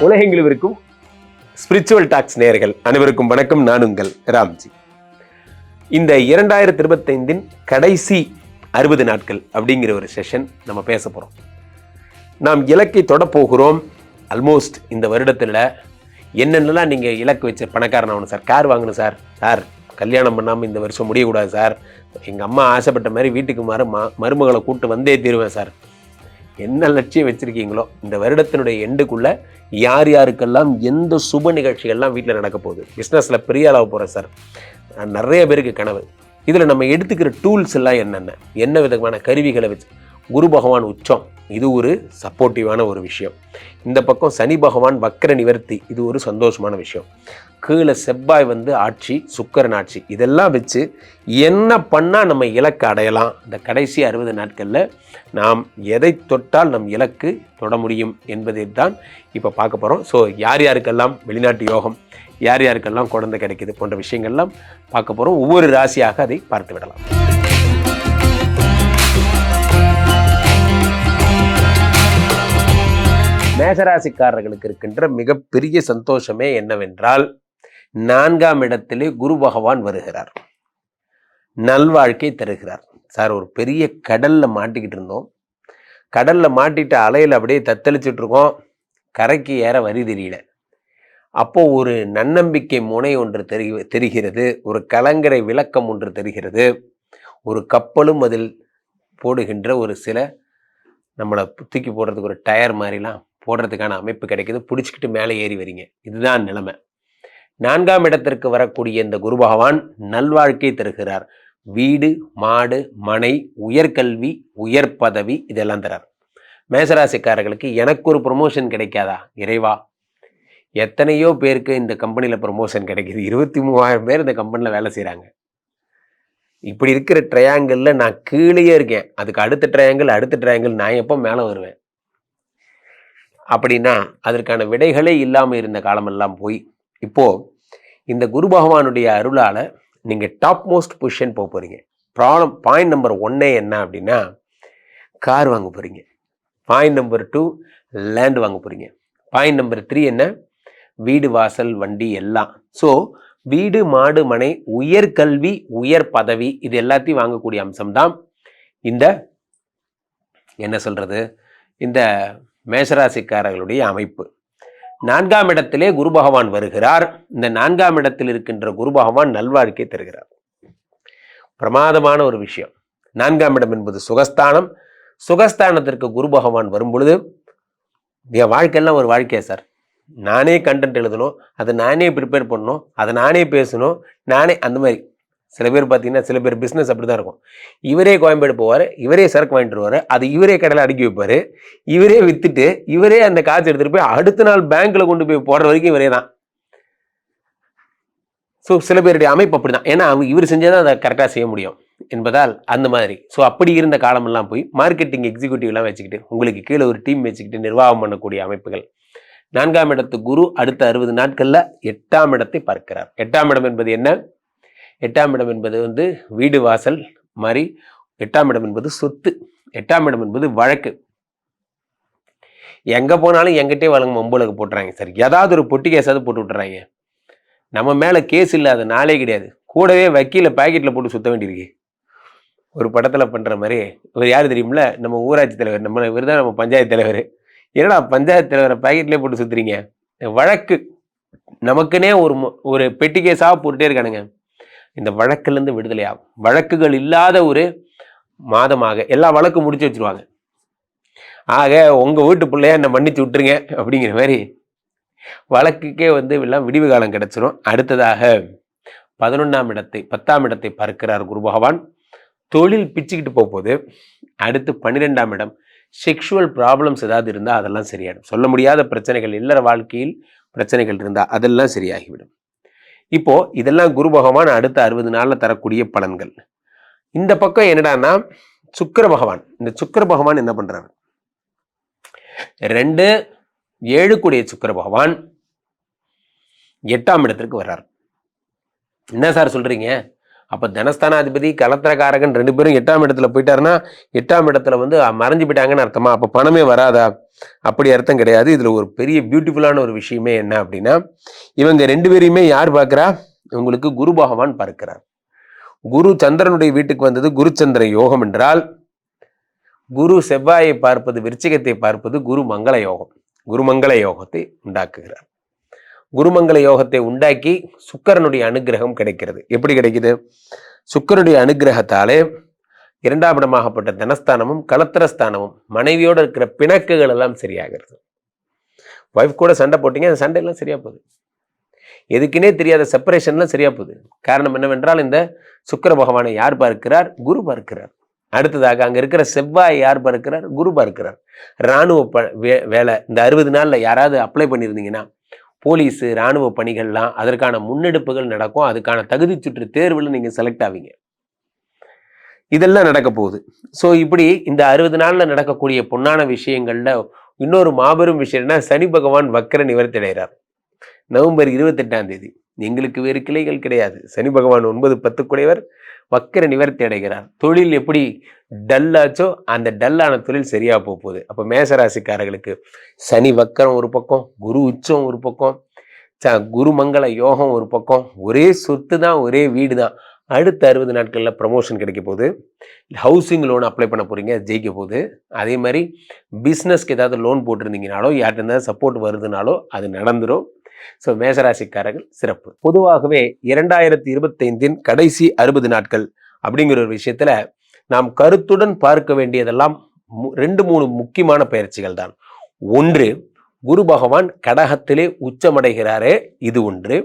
உலகெங்கிலும் இருக்கும் spiritual tax நேயர்கள் அனைவருக்கும் வணக்கம். நான் உங்கள் ராம்ஜி. இந்த 2025 கடைசி 60 நாட்கள் அப்படிங்கிற ஒரு செஷன் நம்ம பேச போகிறோம். நாம் இலக்கை தொட போகிறோம். ஆல்மோஸ்ட் இந்த வருடத்தில் என்னென்னலாம் நீங்கள் இலக்கு வச்ச பணக்காரன் ஆகணும் சார், கார் வாங்கணும் சார், சார் கல்யாணம் பண்ணாமல் இந்த வருஷம் முடியக்கூடாது சார், எங்கள் அம்மா ஆசைப்பட்ட மாதிரி வீட்டுக்கு மருமகளை கூப்பிட்டு வந்தே தீருவேன் சார், என்ன லட்சியம் வச்சுருக்கீங்களோ இந்த வருடத்தினுடைய எண்டுக்குள்ளே யார் யாருக்கெல்லாம் எந்த சுப நிகழ்ச்சிகள்லாம் வீட்டில் நடக்க போகுது, பிஸ்னஸில் பெரிய அளவு போகிறேன் சார், நிறைய பேருக்கு கனவு. இதில் நம்ம எடுத்துக்கிற டூல்ஸ் எல்லாம் என்ன விதமான கருவிகளை வச்சு, குரு பகவான் உச்சம், இது ஒரு சப்போர்ட்டிவான ஒரு விஷயம். இந்த பக்கம் சனி பகவான் வக்கர நிவர்த்தி, இது ஒரு சந்தோஷமான விஷயம். கீழே செவ்வாய் ஆட்சி, சுக்கிரன் ஆட்சி, இதெல்லாம் வச்சு என்ன பண்ணால் நம்ம இலக்கு அடையலாம், இந்த கடைசி 60 நாட்களில் நாம் எதை தொட்டால் நம் இலக்கு தொட முடியும் என்பதை தான் இப்போ பார்க்க போகிறோம். ஸோ யார் யாருக்கெல்லாம் வெளிநாட்டு யோகம், யார் யாருக்கெல்லாம் குழந்தை கிடைக்குது போன்ற விஷயங்கள்லாம் பார்க்க போகிறோம். ஒவ்வொரு ராசியாக அதை பார்த்து விடலாம். மேஷராசிக்காரர்களுக்கு இருக்கின்ற மிகப்பெரிய சந்தோஷமே என்னவென்றால், 4ஆம் இடத்திலே குரு பகவான் வருகிறார், நல்வாழ்க்கை தருகிறார். சார் ஒரு பெரிய கடல்ல மாட்டிக்கிட்டு இருந்தோம், கடல்ல மாட்டிட்டு அலையில் அப்படியே தத்தளிச்சுட்டு இருக்கோம், கரைக்கு ஏற வரி தெரியல. அப்போ ஒரு நன்னம்பிக்கை முனை ஒன்று தெரிகிறது, ஒரு கலங்கரை விளக்கம் ஒன்று தெரிகிறது, ஒரு கப்பலும் அதில் போடுகின்ற ஒரு சில நம்மளை தூக்கி போடுறதுக்கு ஒரு டயர் மாதிரிலாம் போடுறதுக்கான அமைப்பு கிடைக்குது, பிடிச்சிக்கிட்டு மேலே ஏறி வரீங்க. இதுதான் நிலைமை. 4ஆம் இடத்திற்கு வரக்கூடிய இந்த குரு பகவான் நல்வாழ்க்கை தருகிறார். வீடு, மாடு, மனை, உயர்கல்வி, உயர் பதவி, இதெல்லாம் தரார். மேஷராசிக்காரர்களுக்கு எனக்கு ஒரு ப்ரொமோஷன் கிடைக்காதா இறைவா? எத்தனையோ பேருக்கு இந்த கம்பெனியில் ப்ரொமோஷன் கிடைக்கிது, 23,000 பேர் இந்த கம்பெனியில் வேலை செய்கிறாங்க. இப்படி இருக்கிற ட்ரையாங்கிளில் நான் கீழேயே இருக்கேன், அதுக்கு அடுத்த ட்ரையாங்கிள் நான் எப்போ மேலே வருவேன்? அப்படின்னா அதற்கான விடைகளே இல்லாமல் இருந்த காலமெல்லாம் போய் இப்போது இந்த குரு பகவானுடைய அருளால் நீங்கள் டாப் மோஸ்ட் பொசிஷன் போக போகிறீங்க. பாயிண்ட் நம்பர் 1 என்ன அப்படின்னா, கார் வாங்க போகிறீங்க. பாயிண்ட் நம்பர் 2 லேண்ட் வாங்க போகிறீங்க. பாயிண்ட் நம்பர் 3 என்ன? வீடு, வாசல், வண்டி எல்லாம். ஸோ வீடு, மாடு, மனை, உயர்கல்வி, உயர் பதவி, இது எல்லாத்தையும் வாங்கக்கூடிய அம்சம்தான் இந்த என்ன சொல்கிறது, இந்த மேஷராசிக்காரர்களுடைய அமைப்பு. 4ஆம் இடத்திலே குரு பகவான் வருகிறார். இந்த 4ஆம் இடத்தில் இருக்கின்ற குரு பகவான் நல்வாழ்க்கை தருகிறார். பிரமாதமான ஒரு விஷயம். 4ஆம் இடம் என்பது சுகஸ்தானம். சுகஸ்தானத்திற்கு குரு பகவான் வரும் பொழுது, என் வாழ்க்கையெல்லாம் ஒரு வாழ்க்கையா சார், நானே கண்டென்ட் எழுதணும், அதை நானே ப்ரிப்பேர் பண்ணணும், அதை நானே பேசணும், நானே அந்த மாதிரி. சில பேர் பார்த்தீங்கன்னா, சில பேர் பிஸ்னஸ் அப்படி தான் இருக்கும். இவரே கோயம்பேடு போவார், இவரே சரக்கு வாங்கிட்டு வருவார், அது இவரே கடையில் அடுக்கி வைப்பார், இவரே விற்றுட்டு இவரே அந்த காசு எடுத்துகிட்டு போய் அடுத்த நாள் பேங்க்கில் கொண்டு போய் போடுற வரைக்கும் இவரே தான். ஸோ சில பேருடைய அமைப்பு அப்படி தான். ஏன்னா இவர் செஞ்சால் தான் அதை கரெக்டாக செய்ய முடியும் என்பதால் அந்த மாதிரி. ஸோ அப்படி இருந்த காலமெல்லாம் போய் மார்க்கெட்டிங் எக்ஸிக்யூட்டிவ்லாம் வச்சுக்கிட்டு, உங்களுக்கு கீழே ஒரு டீம் வச்சுக்கிட்டு நிர்வாகம் பண்ணக்கூடிய அமைப்புகள். 4ஆம் இடத்து குரு அடுத்த 60 நாட்களில் 8ஆம் இடத்தை பார்க்கிறார். 8ஆம் இடம் என்பது என்ன? 8ஆம் இடம் என்பது வீடு, வாசல் மாதிரி. 8ஆம் இடம் என்பது சொத்து. 8ஆம் இடம் என்பது வழக்கு. எங்கே போனாலும் எங்கிட்டே வழங்க மொம்பளுக்கு போட்டுறாங்க சார், ஏதாவது ஒரு பொட்டி கேஸாவது போட்டு விட்டுறாங்க. நம்ம மேலே கேஸ் இல்லாத நாளே கிடையாது, கூடவே வக்கீல பாக்கெட்டில் போட்டு சுற்ற வேண்டியிருக்கு. ஒரு படத்தில் பண்ணுற மாதிரி. இவர் யார் தெரியுமில்ல? நம்ம ஊராட்சி தலைவர், இவர் தான் நம்ம பஞ்சாயத்து தலைவர். என்னடா பஞ்சாயத்து தலைவரை பாக்கெட்லேயே போட்டு சுற்றுறீங்க? வழக்கு நமக்குன்னே ஒரு பெட்டி கேஸாக போட்டுட்டே இருக்கானுங்க. இந்த வழக்கிலேருந்து விடுதலை ஆகும். வழக்குகள் இல்லாத ஒரு மாதமாக எல்லா வழக்கும் முடிச்சு வச்சுருவாங்க. ஆக உங்கள் வீட்டு பிள்ளையா என்னை மன்னிச்சு விட்டுருங்க அப்படிங்கிற மாதிரி வழக்குக்கே எல்லாம் விடிவு காலம் கிடச்சிரும். அடுத்ததாக 11ஆம் இடத்தை 10ஆம் இடத்தை பார்க்கிறார் குரு பகவான். தொழில் பிச்சுக்கிட்டு போகுது. அடுத்து 12ஆம் இடம். செக்ஷுவல் ப்ராப்ளம்ஸ் ஏதாவது இருந்தால் அதெல்லாம் சரியாயிடும். சொல்ல முடியாத பிரச்சனைகள், இல்லற வாழ்க்கையில் பிரச்சனைகள் இருந்தால் அதெல்லாம் சரியாகிவிடும். இப்போ இதெல்லாம் குரு பகவான் அடுத்த 60 நாளில் தரக்கூடிய பலன்கள். இந்த பக்கம் என்னடான்னா சுக்கிர பகவான். இந்த சுக்கிர பகவான் என்ன பண்றாரு? 2 7 கூடிய சுக்கிர பகவான் 8ஆம் இடத்திற்கு வர்றார். என்ன சார் சொல்றீங்க? அப்போ தனஸ்தானாதிபதி கலத்திரக்காரகன் 2 பேரும் 8ஆம் இடத்துல போயிட்டாருன்னா 8ஆம் இடத்துல வந்து மறைஞ்சு போயிட்டாங்கன்னு அர்த்தமா? அப்போ பணமே வராதா? அப்படி அர்த்தம் கிடையாது. இதில் ஒரு பெரிய பியூட்டிஃபுல்லான ஒரு விஷயமே என்ன அப்படின்னா, இவங்க 2 பேரையுமே யார் பார்க்குறா? இவங்களுக்கு குரு பகவான் பார்க்கிறார். குரு சந்திரனுடைய வீட்டுக்கு வந்தது குரு சந்திர யோகம் என்றால், குரு செவ்வாயை பார்ப்பது, விருச்சிகத்தை பார்ப்பது குரு மங்கள யோகம். குருமங்கள யோகத்தை உண்டாக்குகிறார். குருமங்கள யோகத்தை உண்டாக்கி சுக்கிரனுடைய அனுகிரகம் கிடைக்கிறது. எப்படி கிடைக்குது? சுக்கிரனுடைய அனுகிரகத்தாலே 2ஆம் இடமாகப்பட்ட தனஸ்தானமும் கலத்திரஸ்தானமும் மனைவியோடு இருக்கிற பிணக்குகள் எல்லாம் சரியாகிறது. வைஃப் கூட சண்டை போட்டீங்க, அந்த சண்டையெல்லாம் சரியா போகுது. எதுக்குன்னே தெரியாத செப்பரேஷன்லாம் சரியா போகுது. காரணம் என்னவென்றால், இந்த சுக்கிர பகவானை யார் பார்க்கிறார்? குரு பார்க்கிறார். அடுத்ததாக அங்க இருக்கிற செவ்வாய் யார் பார்க்கிறார்? குரு பார்க்கிறார். இராணுவ வேலை இந்த 60 நாள்ல யாராவது அப்ளை பண்ணியிருந்தீங்கன்னா, போலீஸ் இராணுவ பணிகள்லாம் அதற்கான முன்னெடுப்புகள் நடக்கும். அதுக்கான தகுதி சுற்று தேர்வில் நீங்க செலக்ட் ஆவீங்க. இதெல்லாம் நடக்க போகுது. ஸோ இப்படி இந்த 60 நாள்ல நடக்கக்கூடிய பொன்னான விஷயங்கள்ல இன்னொரு மாபெரும் விஷயம்னா, சனி பகவான் வக்கர நிவர்த்தி அடைகிறார். நவம்பர் 28ஆம் தேதி. எங்களுக்கு வேறு கிளைகள் கிடையாது. சனி பகவான் 9, 10 குடையவர் வக்கர நிவர்த்தி அடைகிறார். தொழில் எப்படி டல்லாச்சோ அந்த டல்லான தொழில் சரியா போகுது. அப்போ மேசராசிக்காரர்களுக்கு சனி வக்கரம் ஒரு பக்கம், குரு உச்சம் ஒரு பக்கம், குரு மங்கள யோகம் ஒரு பக்கம், ஒரே சொத்து தான், ஒரே வீடு தான். அடுத்த 60 நாட்களில் ப்ரமோஷன் கிடைக்க போகுது. ஹவுசிங் லோன் அப்ளை பண்ண போகிறீங்க, ஜெயிக்க போகுது. அதே மாதிரி பிஸ்னஸ்க்கு ஏதாவது லோன் போட்டிருந்தீங்கனாலோ, யார்கிட்ட இருந்தாலும் சப்போர்ட் வருதுனாலோ அது நடந்துடும். ஸோ மேசராசிக்காரர்கள் சிறப்பு. பொதுவாகவே 2025 கடைசி 60 நாட்கள் அப்படிங்கிற ஒரு விஷயத்தில் நாம் கருத்துடன் பார்க்க வேண்டியதெல்லாம் 2-3 முக்கியமான பயிற்சிகள் தான். ஒன்று, குரு பகவான் கடகத்திலே உச்சமடைகிறாரே, இது ஒன்று.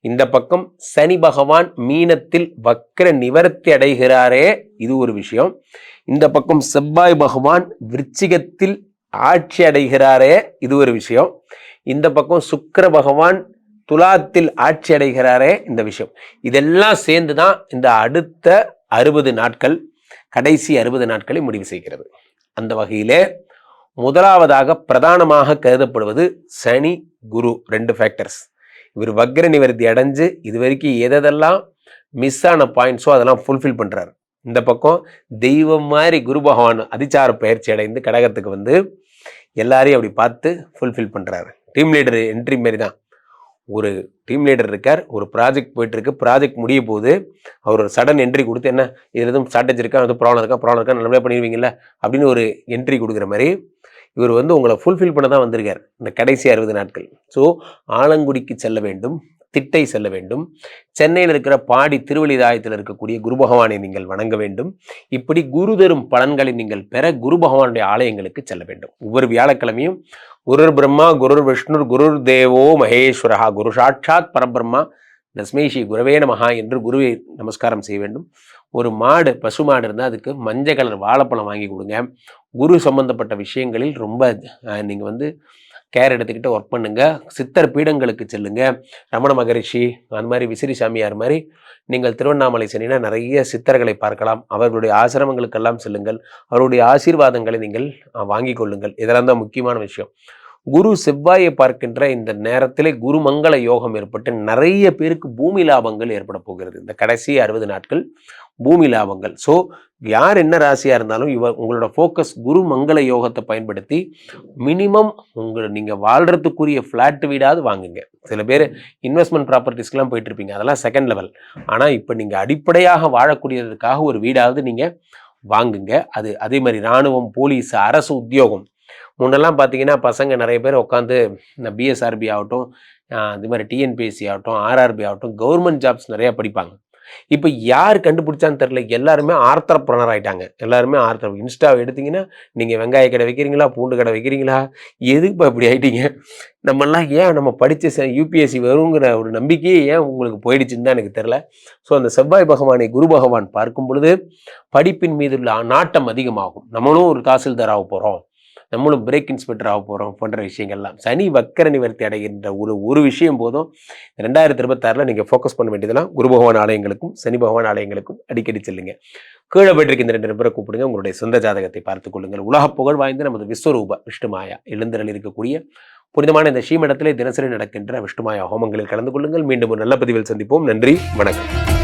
இந்த பக்கம் சனி பகவான் மீனத்தில் வக்கர நிவர்த்தி அடைகிறாரே, இது ஒரு விஷயம். இந்த பக்கம் செவ்வாய் பகவான் விருச்சிகத்தில் ஆட்சி அடைகிறாரே, இது ஒரு விஷயம். இந்த பக்கம் சுக்கிர பகவான் துலாத்தில் ஆட்சி அடைகிறாரே, இந்த விஷயம். இதெல்லாம் சேர்ந்து தான் இந்த அடுத்த 60 நாட்கள், கடைசி 60 நாட்களை முடிவு செய்கிறது. அந்த வகையிலே முதலாவதாக பிரதானமாக கருதப்படுவது சனி குரு 2 ஃபேக்டர்ஸ். இவர் வக்ர நிவர்த்தி அடைஞ்சு இது வரைக்கும் எதெல்லாம் மிஸ் ஆன பாயிண்ட்ஸோ அதெல்லாம் ஃபுல்ஃபில் பண்றாரு. இந்த பக்கம் தெய்வம் மாதிரி குரு பகவான் அதிச்சார பயிற்சி அடைந்து கடகத்துக்கு வந்து எல்லாரையும் அப்படி பார்த்து ஃபுல்ஃபில் பண்றாரு. டீம் லீடர் என்ட்ரி மாரி தான். ஒரு டீம் லீடர் இருக்கார், ஒரு ப்ராஜெக்ட் போயிட்டு இருக்கு, ப்ராஜெக்ட் முடிய போகுது, அவர் ஒரு சடன் என்ட்ரி கொடுத்து, என்ன இது எதுவும் ஸ்ட்ராட்டஜி இருக்கா, எதுவும் ப்ராப்ளம் இருக்கா நல்லபடியாக பண்ணிடுவீங்கல்ல அப்படின்னு ஒரு என்ட்ரி கொடுக்குற மாதிரி இவர் வந்து உங்களை ஃபுல்ஃபில் பண்ண தான் வந்திருக்கார் இந்த கடைசி 60 நாட்கள். ஸோ ஆலங்குடிக்கு செல்ல வேண்டும், திட்டை செல்ல வேண்டும், சென்னையில் இருக்கிற பாடி திருவள்ளிதாயத்தில் இருக்கக்கூடிய குரு பகவானை நீங்கள் வணங்க வேண்டும். இப்படி குரு தரும் பலன்களை நீங்கள் பெற குரு பகவானுடைய ஆலயங்களுக்கு செல்ல வேண்டும். ஒவ்வொரு வியாழக்கிழமையும் குருர் பிரம்மா குருர் விஷ்ணு குருர் தேவோ மகேஸ்வரஹா குரு சாட்சாத் பரபிரம்மா தஸ்மை ஸ்ரீ குருவே நமஹா என்று குருவை நமஸ்காரம் செய்ய வேண்டும். ஒரு மாடு, பசு மாடு இருந்தால் அதுக்கு மஞ்சள் கலர் வாழைப்பழம் வாங்கி கொடுங்க. குரு சம்பந்தப்பட்ட விஷயங்களில் ரொம்ப நீங்கள் வந்து கேர் எடுத்துக்கிட்டு ஒர்க் பண்ணுங்க. சித்தர் பீடங்களுக்கு செல்லுங்க. ரமண மகரிஷி அந்த மாதிரி விசிறி சாமியார் மாதிரி நீங்கள் திருவண்ணாமலை சென்னினா நிறைய சித்தர்களை பார்க்கலாம். அவர்களுடைய ஆசிரமங்களுக்கெல்லாம் செல்லுங்கள். அவருடைய ஆசீர்வாதங்களை நீங்கள் வாங்கி கொள்ளுங்கள். இதெல்லாம் தான் முக்கியமான விஷயம். குரு செவ்வாயை பார்க்கின்ற இந்த நேரத்திலே குருமங்கள யோகம் ஏற்பட்டு நிறைய பேருக்கு பூமி லாபங்கள் ஏற்பட போகிறது இந்த கடைசி 60 நாட்கள். பூமி லாபங்கள். ஸோ யார் என்ன ராசியா இருந்தாலும் உங்களோட ஃபோக்கஸ் குரு மங்கள யோகத்தை பயன்படுத்தி மினிமம் நீங்கள் வாழ்றதுக்குரிய ஃப்ளாட் வீடாவது வாங்குங்க. சில பேர் இன்வெஸ்ட்மெண்ட் ப்ராப்பர்ட்டிஸ்க்கெலாம் போயிட்டு இருப்பீங்க, அதெல்லாம் செகண்ட் லெவல். ஆனால் இப்போ நீங்கள் அடிப்படையாக வாழக்கூடியதுக்காக ஒரு வீடாவது நீங்கள் வாங்குங்க. அது அதே மாதிரி இராணுவம், போலீஸ், அரசு உத்தியோகம். முன்னெல்லாம் பார்த்தீங்கன்னா பசங்க நிறைய பேர் உட்காந்து இந்த பிஎஸ்ஆர்பி ஆகட்டும், இது மாதிரி டிஎன்பிஎஸ்சி ஆகட்டும், ஆர்ஆர்பி ஆகட்டும், கவர்மெண்ட் ஜாப்ஸ் நிறையா படிப்பாங்க. இப்போ யார் கண்டுபிடிச்சான்னு தெரியல, எல்லாருமே ஆர்த்தரப்ரனர் ஆகிட்டாங்க. எல்லாருமே இன்ஸ்டாவை எடுத்தீங்கன்னா நீங்கள் வெங்காய கடை வைக்கிறீங்களா, பூண்டு கடை வைக்கிறீங்களா, எதுக்கு இப்படி ஆகிட்டீங்க? நம்மெல்லாம் ஏன் நம்ம படித்த யூபிஎஸ்சி வருங்கிற ஒரு நம்பிக்கையே ஏன் உங்களுக்கு போயிடுச்சுன்னு தான் எனக்கு தெரில. ஸோ அந்த செவ்வாய் பகவானை குரு பகவான் பார்க்கும் பொழுது படிப்பின் மீது உள்ள நாட்டம் அதிகமாகும். நம்மளும் ஒரு தாசில்தார் ஆக போகிறோம், நம்மளும் பிரேக் இன்ஸ்பெக்டர் ஆக போகிறோம் போன்ற விஷயங்கள்லாம். சனி வக்கர நிவர்த்தி அடைகின்ற ஒரு விஷயம் போதும். 2026 நீங்கள் ஃபோக்கஸ் பண்ண வேண்டியதெல்லாம் குரு பகவான் ஆலயங்களுக்கும் சனி பகவான் ஆலயங்களுக்கும் அடிக்கடி செல்லுங்க. கீழே போயிட்டு இந்த 2 நபரை கூப்பிடுங்க, உங்களுடைய சொந்த ஜாதகத்தை பார்த்துக் கொள்ளுங்கள். உலக புகழ் வாய்ந்த நமது விஸ்வரூப விஷ்ணுமாயா எழுந்தருள் இருக்கக்கூடிய புனிதமான இந்த ஸ்ரீமடத்திலே தினசரி நடக்கின்ற விஷ்ணுமாயா ஹோமங்களில் கலந்து கொள்ளுங்கள். மீண்டும் ஒரு நல்ல பதிவில் சந்திப்போம். நன்றி, வணக்கம்.